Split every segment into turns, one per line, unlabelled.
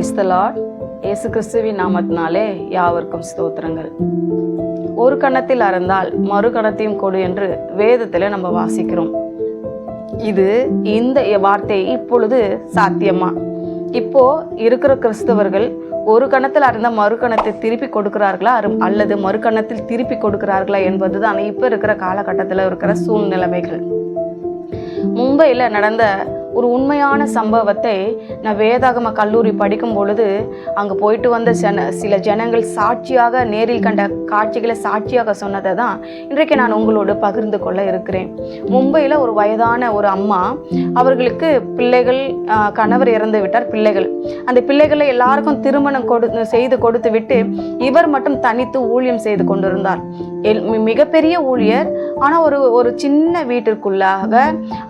Praise the Lord. இயேசு கிறிஸ்துவின் நாமத்தினாலே யாவருக்கும் ஸ்தோத்திரங்கள். ஒரு கணத்தில் அறந்தால் மறு கணத்தையும் கொடு என்று வேதத்தில் நம்ம வாசிக்கிறோம். இந்த வார்த்தை இப்பொழுது சாத்தியமா? இப்போ இருக்கிற கிறிஸ்தவர்கள் ஒரு கணத்தில் அறந்த மறு கணத்தை திருப்பி கொடுக்கிறார்களா அல்லது மறு கணத்தில் திருப்பி கொடுக்கிறார்களா என்பதுதான் இப்போ இருக்கிற காலகட்டத்தில் இருக்கிற சூழ்நிலைமைகள். மும்பையில் நடந்த ஒரு உண்மையான சம்பவத்தை நான் வேதாகம கல்லூரி படிக்கும் பொழுது அங்கே போயிட்டு வந்த சில ஜனங்கள் சாட்சியாக நேரில் கண்ட காட்சிகளை சாட்சியாக சொன்னதை தான் இன்றைக்கு நான் உங்களோடு பகிர்ந்து கொள்ள இருக்கிறேன். மும்பையில் ஒரு வயதான ஒரு அம்மா, அவர்களுக்கு பிள்ளைகள், கணவர் இறந்து விட்டார். அந்த பிள்ளைகளை எல்லாருக்கும் திருமணம் செய்து கொடுத்து விட்டு இவர் மட்டும் தனித்து ஊழியம் செய்து கொண்டிருந்தார். மிகப்பெரிய ஊழியர். ஆனால் ஒரு சின்ன வீட்டிற்குள்ளாக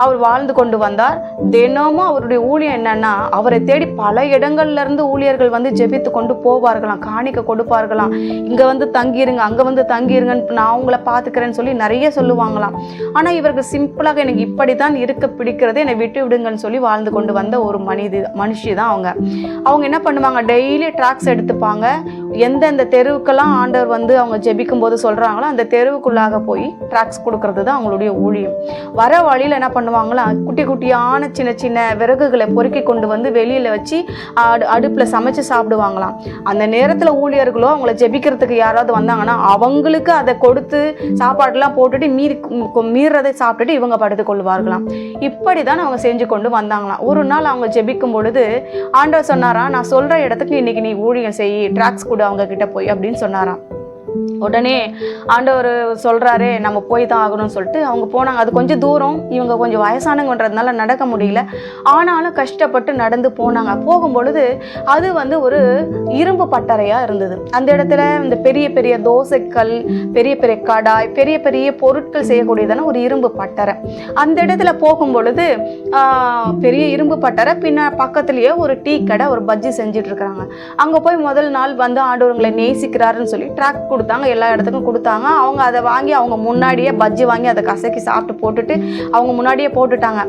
அவர் வாழ்ந்து கொண்டு வந்தார். தினமும் அவருடைய ஊழியம் என்னன்னா, அவரை தேடி பல இடங்கள்ல இருந்து ஊழியர்கள் வந்து ஜெபித்து கொண்டு போவார்களாம், காணிக்க கொடுப்பார்களாம். இங்க வந்து தங்கிருங்க, அங்க வந்து தங்கிருங்கன்னு, நான் அவங்கள பாத்துக்கிறேன்னு சொல்லி நிறைய சொல்லுவாங்களாம். ஆனா இவருக்கு சிம்பிளாக எனக்கு இப்படித்தான் இருக்க பிடிக்கிறது, என்னை விட்டு விடுங்கன்னு சொல்லி வாழ்ந்து கொண்டு வந்த ஒரு மனுஷி தான் அவங்க என்ன பண்ணுவாங்க, டெய்லி ட்ராக்ஸ் எடுத்துப்பாங்க. எந்தெந்த தெருவுக்கெல்லாம் ஆண்டவர் வந்து அவங்க ஜெபிக்கும் போது சொல்றாங்களோ அந்த தெருவுக்குள்ளாக போய் ட்ராக்ஸ் கொடுக்கறது தான் அவங்களுடைய ஊழியம். வர வழியில என்ன பண்ணுவாங்களா, குட்டி குட்டியான சின்ன சின்ன விறகுகளை பொறுக்கி கொண்டு வந்து வெளியில வச்சு அடுப்புல சமைச்சு சாப்பிடுவாங்களாம். அந்த நேரத்துல ஊழியர்களோ அவங்கள ஜெபிக்கிறதுக்கு யாராவது வந்தாங்கன்னா அவங்களுக்கு அதை கொடுத்து சாப்பாடுலாம் போட்டுட்டு மீறதை சாப்பிட்டுட்டு இவங்க படுத்து கொள்வார்களாம். இப்படிதான் அவங்க செஞ்சு கொண்டு வந்தாங்களாம். ஒரு நாள் அவங்க ஜெபிக்கும் பொழுது ஆண்டவர் சொன்னாராம், நான் சொல்ற இடத்துக்கு இன்னைக்கு நீ ஊழியம் செய், ட்ராக்ஸ் கொடு அவங்க கிட்ட போய் அப்படின்னு சொன்னாராம். உடனே ஆண்டவர் சொல்றாரு, நம்ம போய் தான் ஆகணும்னு சொல்லிட்டு அவங்க போனாங்க. அது கொஞ்சம் தூரம், இவங்க கொஞ்சம் வயசானவங்கன்றதுனால நடக்க முடியல. ஆனாலும் கஷ்டப்பட்டு நடந்து போனாங்க. போகும்பொழுது அது வந்து ஒரு இரும்பு பட்டறையா இருந்தது. அந்த இடத்துல இந்த பெரிய பெரிய தோசைக்கல், பெரிய பெரிய கடாய், பெரிய பெரிய பொருட்கள் செய்யக்கூடியதான ஒரு இரும்பு பட்டறை. அந்த இடத்துல போகும் பொழுது பெரிய இரும்பு பட்டறை, பின்ன பக்கத்துலயே ஒரு டீ கடை, ஒரு பஜ்ஜி செஞ்சுட்டு இருக்கிறாங்க. அங்க போய் முதல் நாள் வந்து ஆண்டவர்களை நேசிக்கிறாருன்னு சொல்லி ட்ராக் கொடுத்தாங்க, எல்லா இடத்துக்கும் கொடுத்தாங்க. அவங்க அதை வாங்கி அவங்க முன்னாடியே பஜ்ஜி வாங்கி அதை கசக்கி சாப்பிட்டு போட்டுட்டு அவங்க முன்னாடியே போட்டுட்டாங்க.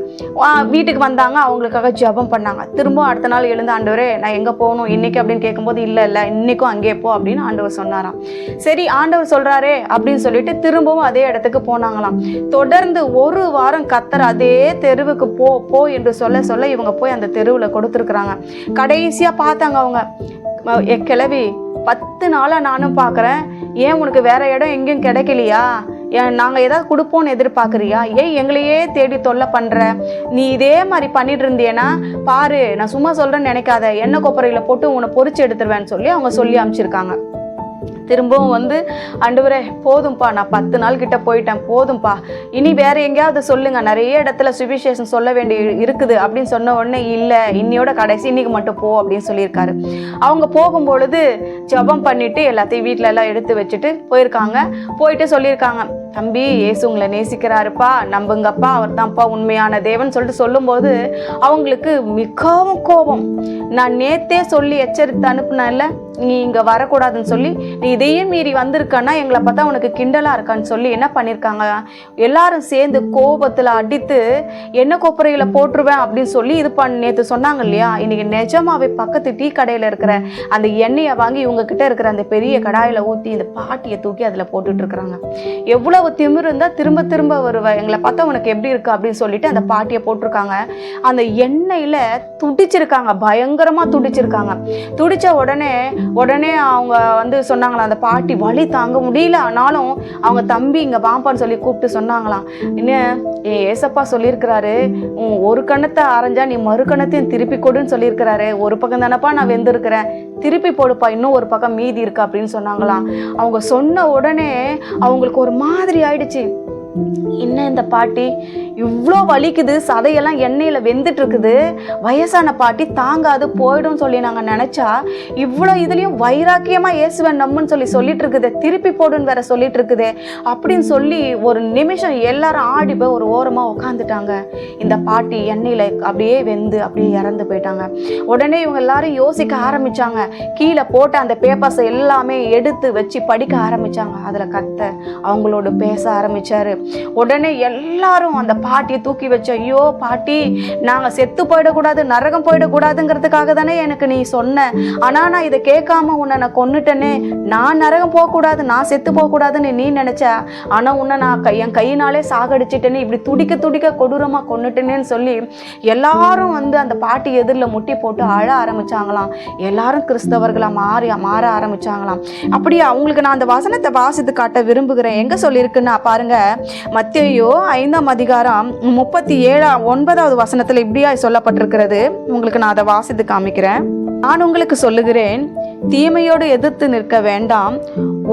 வீட்டுக்கு வந்தாங்க, அவங்களுக்காக ஜெபம் பண்ணாங்க. திரும்ப அடுத்த நாள் எழுந்து, ஆண்டவரே நான் எங்க போகணும் இன்னைக்கு அப்படின்னு கேட்கும்போது, இல்ல இன்னைக்கும் அங்கே போ அப்படின்னு ஆண்டவர் சொன்னாராம். சரி, ஆண்டவர் சொல்றாரே அப்படின்னு சொல்லிட்டு திரும்பவும் அதே இடத்துக்கு போனாங்களாம். தொடர்ந்து ஒரு வாரம் கத்தர் அதே தெருவுக்கு போ என்று சொல்ல இவங்க போய் அந்த தெருவுல கொடுத்துருக்குறாங்க. கடைசியா பார்த்தாங்க அவங்க, கிளவி 10 நாளா நானும் பார்க்குறேன், ஏன் உனக்கு வேற இடம் எங்கேயும் கிடைக்கலையா? நாங்கள் ஏதாவது கொடுப்போன்னு எதிர்பார்க்குறியா? ஏன் எங்களையே தேடி தொல்லை பண்ணுற? நீ இதே மாதிரி பண்ணிட்டு இருந்தியேன்னா பாரு, நான் சும்மா சொல்கிறேன்னு நினைக்காத, எண்ணெய் கொப்பரையில் போட்டு உன்னை பொறிச்சு எடுத்துருவேன்னு சொல்லி அவங்க சொல்லி அனுப்பிச்சிருக்காங்க. திரும்பவும் வந்து, ஆண்டவரே போதும்பா, நான் 10 நாள் கிட்ட போயிட்டேன், போதும்பா, இனி வேற எங்கேயாவது சொல்லுங்க, நிறைய இடத்துல சுவிசேஷம் சொல்ல வேண்டி இருக்குது அப்படின்னு சொன்ன உடனே, இல்லை இன்னையோட கடைசி, இன்னைக்கு மட்டும் போ அப்படின்னு சொல்லியிருக்காரு. அவங்க போகும்பொழுது ஜெபம் பண்ணிட்டு எல்லாத்தையும் வீட்டில எல்லாம் எடுத்து வச்சுட்டு போயிருக்காங்க. போயிட்டு சொல்லியிருக்காங்க, தம்பி இயேசு உங்களை நேசிக்கிறாருப்பா, நம்புங்கப்பா, அவர் தான்ப்பா உண்மையான தேவன் சொல்லிட்டு சொல்லும்போது அவங்களுக்கு மிகவும் கோபம். நான் நேத்தே சொல்லி எச்சரித்து அனுப்புனேன்ல, நீ இங்க வரக்கூடாதுன்னு சொல்லி, நீ இதையும் மீறி வந்திருக்கன்னா எங்களை பார்த்தா உனக்கு கிண்டலா இருக்கான்னு சொல்லி என்ன பண்ணிருக்காங்க, எல்லாரும் சேர்ந்து கோபத்துல அடித்து எண்ணெய் கொப்பரையில போட்டுருவேன் அப்படின்னு சொல்லி நேத்து சொன்னாங்க இல்லையா, இன்னைக்கு நிஜமாவே பக்கத்து டீ கடையில இருக்கிற அந்த எண்ணெயை வாங்கி இவங்க கிட்ட இருக்கிற அந்த பெரிய கடாயில ஊத்தி இந்த பாட்டியை தூக்கி அதுல போட்டுட்டு இருக்கிறாங்க. எவ்வளவு திமிரு இருந்தா திரும்ப திரும்ப வருவ, எங்களை பார்த்தா உனக்கு எப்படி இருக்கு அப்படின்னு சொல்லிட்டு அந்த பாட்டியை போட்டிருக்காங்க. அந்த எண்ணெயில துடிச்சிருக்காங்க, பயங்கரமா துடிச்சிருக்காங்க. துடிச்ச உடனே அவங்க வந்து சொன்னாங்களாம், அந்த பாட்டி வலி தாங்க முடியல, ஆனாலும் அவங்க தம்பி இங்க வாப்பான்னு சொல்லி கூப்பிட்டு சொன்னாங்களாம், என்ன ஏசப்பா சொல்லியிருக்கிறாரு, ஒரு கணத்தை அரைஞ்சா நீ மறு கணத்தையும் திருப்பி கொடுன்னு சொல்லியிருக்கிறாரு, ஒரு பக்கம் தானப்பா நான் வெந்திருக்கிறேன், திருப்பி போடுப்பா, இன்னும் ஒரு பக்கம் மீதி இருக்கு அப்படின்னு சொன்னாங்களாம். அவங்க சொன்ன உடனே அவங்களுக்கு ஒரு மாதிரி ஆயிடுச்சு. என்ன இந்த பாட்டி இவ்வளோ வலிக்குது, சதையெல்லாம் எண்ணெயில் வெந்துட்டு இருக்குது, வயசான பாட்டி தாங்காது போயிடும் சொல்லி நாங்கள் நினச்சா இவ்வளோ இதுலேயும் வைராக்கியமாக இயேசுவன் நம்மன்னு சொல்லிட்டு இருக்குது, திருப்பி போடுன்னு வேற சொல்லிட்டு இருக்குது அப்படின்னு சொல்லி ஒரு நிமிஷம் எல்லாரும் ஆடி போய் ஒரு ஓரமாக உட்காந்துட்டாங்க. இந்த பாட்டி எண்ணெயில் அப்படியே வெந்து அப்படியே இறந்து போயிட்டாங்க. உடனே இவங்க எல்லாரும் யோசிக்க ஆரம்பிச்சாங்க. கீழே போட்ட அந்த பேப்பர்ஸை எல்லாமே எடுத்து வச்சு படிக்க ஆரம்பிச்சாங்க. அதில் கத்த அவங்களோட பேச ஆரம்பிச்சாரு. உடனே எல்லாரும் அந்த பாட்டியை தூக்கி வச்சு, ஐயோ பாட்டி, நாங்க செத்து போயிடக்கூடாது, நரகம் போயிடக்கூடாதுங்கிறதுக்காக தானே எனக்கு நீ சொன்ன. ஆனா நான் இதை கேட்காம உன்னை நான் கொன்னுட்டேனே, நான் நரகம் போகக்கூடாது, நான் செத்து போகக்கூடாதுன்னு நீ நினைச்ச, ஆனா உன்னை நான் என் கையினாலே சாகடிச்சிட்டேன்னு, இப்படி துடிக்க துடிக்க கொடூரமா கொன்னுட்டேனேன்னு சொல்லி எல்லாரும் அந்த பாட்டி எதிரில் முட்டி போட்டு அழ ஆரம்பிச்சாங்களாம். எல்லாரும் கிறிஸ்தவர்களா மாற ஆரம்பிச்சாங்களாம். அப்படியே அவங்களுக்கு நான் அந்த வசனத்தை வாசித்து காட்ட விரும்புகிறேன். எங்க சொல்லியிருக்குன்னா பாருங்க, மத்தேயு 5ஆம் அதிகாரம் 37-9வது வசனத்துல இப்படியா சொல்லப்பட்டிருக்கிறது. உங்களுக்கு நான் அதை வாசித்து காமிக்கிறேன். நான் உங்களுக்கு சொல்லுகிறேன், தீமையோடு எதிர்த்து நிற்க வேண்டாம்.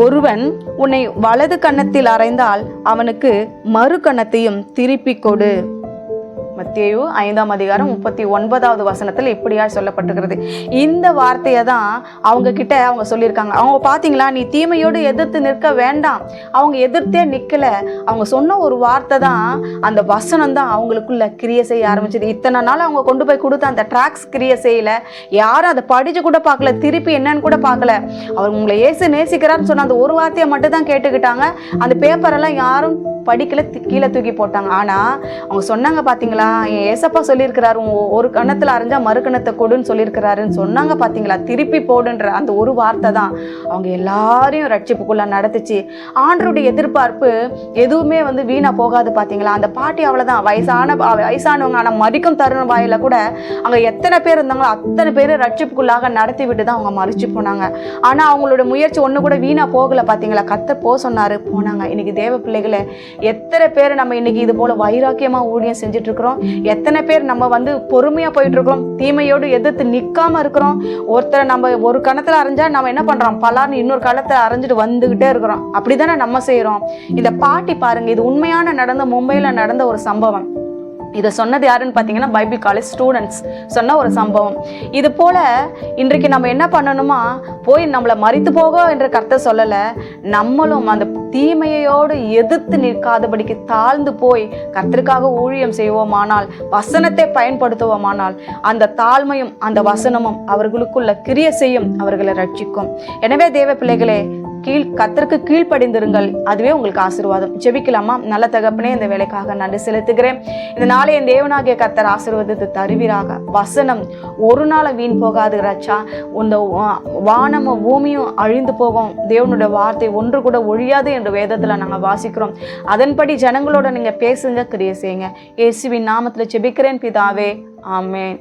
ஒருவன் உன்னை வலது கன்னத்தில் அறைந்தால் அவனுக்கு மறு கன்னத்தையும் திருப்பி கொடு. மத்தேயு 5ஆம் அதிகாரம் 39வது வசனத்தில் இப்படியா சொல்லப்பட்டிருக்கிறது. இந்த வார்த்தையை தான் அவங்க கிட்ட அவங்க சொல்லியிருக்காங்க. அவங்க பார்த்தீங்களா, நீ தீமையோடு எதிர்த்து நிற்க வேண்டாம். அவங்க எதிர்த்தே நிற்கல. அவங்க சொன்ன ஒரு வார்த்தை தான், அந்த வசனம் தான் அவங்களுக்குள்ள கிரியை செய்ய ஆரம்பிச்சது. இத்தனை நாள் அவங்க கொண்டு போய் கொடுத்த அந்த ட்ராக்ஸ் கிரியை செய்யல. யாரும் அதை படிச்சு கூட பார்க்கல, திருப்பி என்னன்னு கூட பார்க்கல. அவர் உங்களை இயேசு நேசிக்கிறான்னு சொன்ன அந்த ஒரு வார்த்தையை மட்டும் தான் கேட்டுக்கிட்டாங்க. அந்த பேப்பரெல்லாம் யாரும் படிக்கல, கீழே தூக்கி போட்டாங்க. ஆனா அவங்க சொன்னாங்க, பாத்தீங்களா, என் ஏசப்பா சொல்லியிருக்கிறாரு, ஒரு கணத்துல அரைஞ்சா மறு கணத்தை கொடுன்னு சொல்லியிருக்கிறாருன்னு சொன்னாங்க. பாத்தீங்களா, திருப்பி போடுன்ற அந்த ஒரு வார்த்தை தான் அவங்க எல்லாரையும் ரட்சிப்புக்குள்ள நடத்துச்சு. ஆண்டவருடைய எதிர்பார்ப்பு எதுவுமே வீணா போகாது. பாத்தீங்களா, அந்த பாட்டி அவ்வளவுதான், வயசானவங்க, ஆனா மறிக்கும் தருணம் வாயில கூட அங்க எத்தனை பேர் இருந்தாங்களோ அத்தனை பேர் ரட்சிப்புக்குள்ளாக நடத்தி விட்டு தான் அவங்க மறிச்சு போனாங்க. ஆனா அவங்களோட முயற்சி ஒண்ணு கூட வீணா போகல. பாத்தீங்களா, கர்த்தர் போ சொன்னாரு, போனாங்க. இன்னைக்கு தேவ பிள்ளைகளை எத்தனை பேர் நம்ம இன்னைக்கு இது போல வைராக்கியமா ஊழியம் செஞ்சுட்டு இருக்கிறோம். எத்தனை பேர் நம்ம பொறுமையா போயிட்டு இருக்கிறோம், தீமையோடு எதிர்த்து நிக்காம இருக்கிறோம். ஒருத்தரை நம்ம ஒரு கணத்துல அரைஞ்சா நம்ம என்ன பண்றோம், பலார்னு இன்னொரு காலத்துல அரைஞ்சிட்டு வந்துகிட்டே இருக்கிறோம். அப்படித்தானே நம்ம செய்யறோம். இந்த பாட்டி பாருங்க, இது உண்மையான நடந்த, மும்பையில நடந்த ஒரு சம்பவம். இதை சொன்னது யாருன்னு பார்த்தீங்கன்னா, பைபிள் காலேஜ் ஸ்டூடெண்ட்ஸ் சொன்ன ஒரு சம்பவம். இது போல இன்றைக்கு நம்ம என்ன பண்ணணுமா, போய் நம்மளை மறித்து போக என்ற கர்த்தர் சொல்லலை. நம்மளும் அந்த தீமையோடு எதிர்த்து நிற்காதபடிக்கு தாழ்ந்து போய் கர்த்தருக்காக ஊழியம் செய்வோமானால், வசனத்தை பயன்படுத்துவோமானால், அந்த தாழ்மையும் அந்த வசனமும் அவர்களுக்குள்ள கிரியை செய்யும், அவர்களை ரட்சிக்கும். எனவே தேவ பிள்ளைகளே, கர்த்தருக்கு கீழ்ப்படிந்திருங்கள், அதுவே உங்களுக்கு ஆசீர்வாதம். ஜெபிக்கலாமா? நல்ல தகப்பனே, இந்த வேலைக்காக நன்றி செலுத்துகிறேன். இந்த நாளை என் தேவனாகிய கர்த்தர் ஆசீர்வதித்து தருவீராக. வசனம் ஒரு நாள் வீண் போகாது ராஜா. இந்த வானமும் பூமியும் அழிந்து போகும், தேவனுடைய வார்த்தை ஒன்று கூட ஒழியாது என்று வேதத்துல நாங்க வாசிக்கிறோம். அதன்படி ஜனங்களோட நீங்க பேசுங்க, கிரியை செய்யுங்க. இயேசுவின் நாமத்துல ஜெபிக்கிறேன் பிதாவே, ஆமென்.